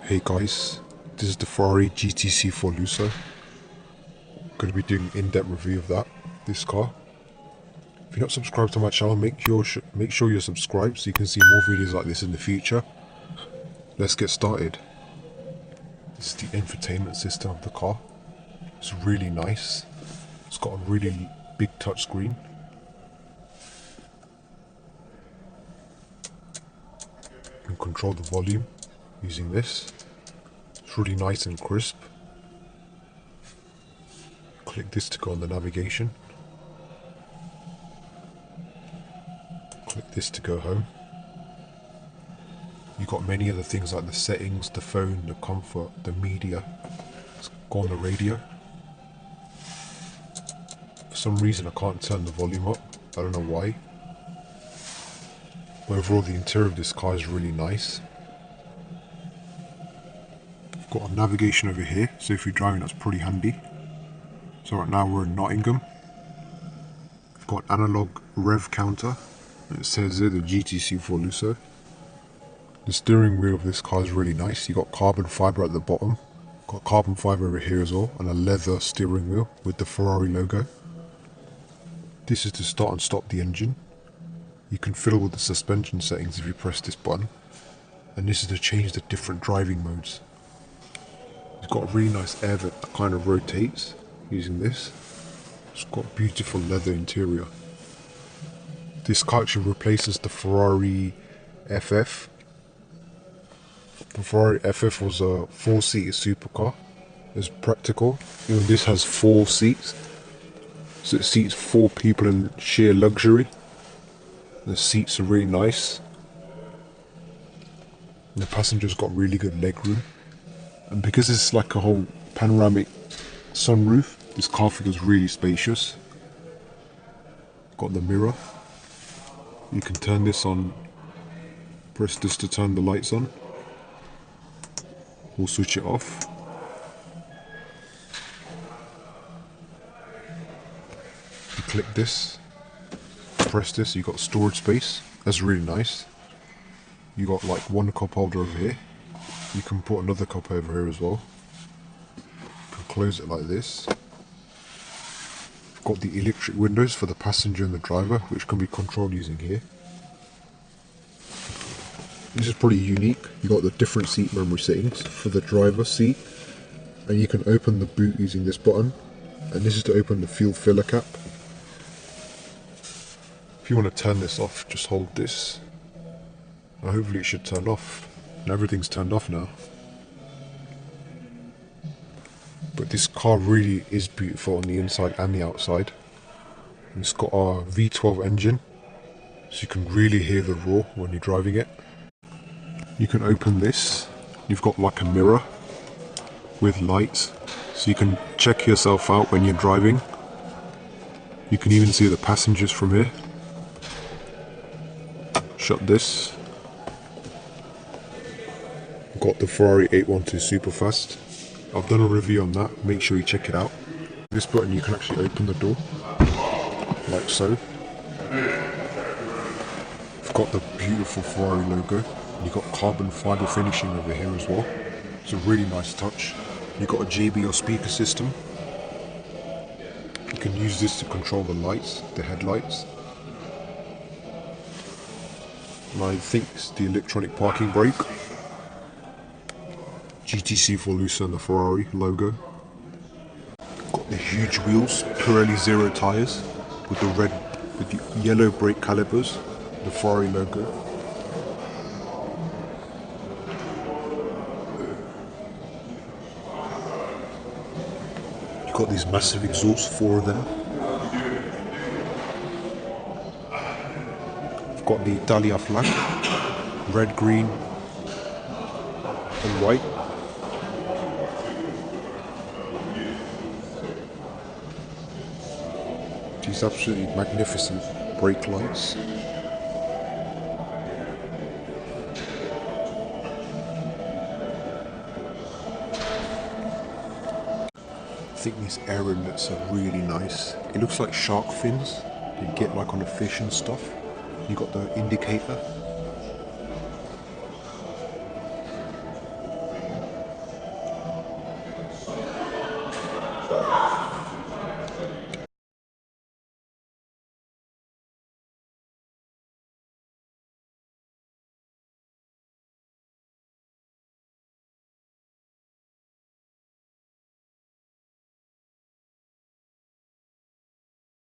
Hey guys, this is the Ferrari GTC4Lusso. Going to be doing an in-depth review of this car. If you're not subscribed to my channel, make sure you're subscribed so you can see more videos like this in the future. Let's get started. This is the infotainment system of the car. It's really nice. It's got a really big touch screen. You can control the volume using this. It's really nice and crisp. Click this to go on the navigation. Click this to go home. You've got many other things like the settings, the phone, the comfort, the media. Let's go on the radio. For some reason I can't turn the volume up. I don't know why. But overall the interior of this car is really nice. Got a navigation over here, so if you're driving that's pretty handy. So right now we're in Nottingham. We've got analog rev counter. It says there the GTC4Lusso. The steering wheel of this car is really nice. You got carbon fibre at the bottom. Got carbon fibre over here as well, and a leather steering wheel with the Ferrari logo. This is to start and stop the engine. You can fiddle with the suspension settings if you press this button. And this is to change the different driving modes. It's got a really nice air vent that kind of rotates using this. It's got beautiful leather interior. This car actually replaces the Ferrari FF. The Ferrari FF was a 4-seater supercar. It's practical. Even this has 4 seats. So it seats 4 people in sheer luxury. The seats are really nice. And the passengers got really good leg room. And because it's like a whole panoramic sunroof, this car feels really spacious. Got the mirror. You can turn this on, press this to turn the lights on, or switch it off. You click this, press this, you got storage space. That's really nice. You got like one cup holder over here. You can put another cup over here as well. You can close it like this. You've got the electric windows for the passenger and the driver, which can be controlled using here. This is pretty unique. You got the different seat memory settings for the driver seat, and you can open the boot using this button. And this is to open the fuel filler cap. If you want to turn this off, just hold this. And hopefully it should turn off. And everything's turned off now. But this car really is beautiful on the inside and the outside. And it's got a V12 engine, so you can really hear the roar when you're driving it. You can open this. You've got like a mirror with lights, so you can check yourself out when you're driving. You can even see the passengers from here. Shut this. Got the Ferrari 812 Superfast. I've done a review on that, make sure you check it out. This button you can actually open the door, like so. You've got the beautiful Ferrari logo. You've got carbon fibre finishing over here as well. It's a really nice touch. You've got a JBL speaker system. You can use this to control the lights, the headlights. And I think it's the electronic parking brake. GTC4Lusso and the Ferrari logo. Got the huge wheels, Pirelli Zero tyres with the yellow brake calipers, the Ferrari logo. You've got these massive exhausts, 4 of them. You've got the Italia flag, red, green and white. These absolutely magnificent brake lights. I think these air inlets are really nice. It looks like shark fins you get like on a fish and stuff. You got the indicator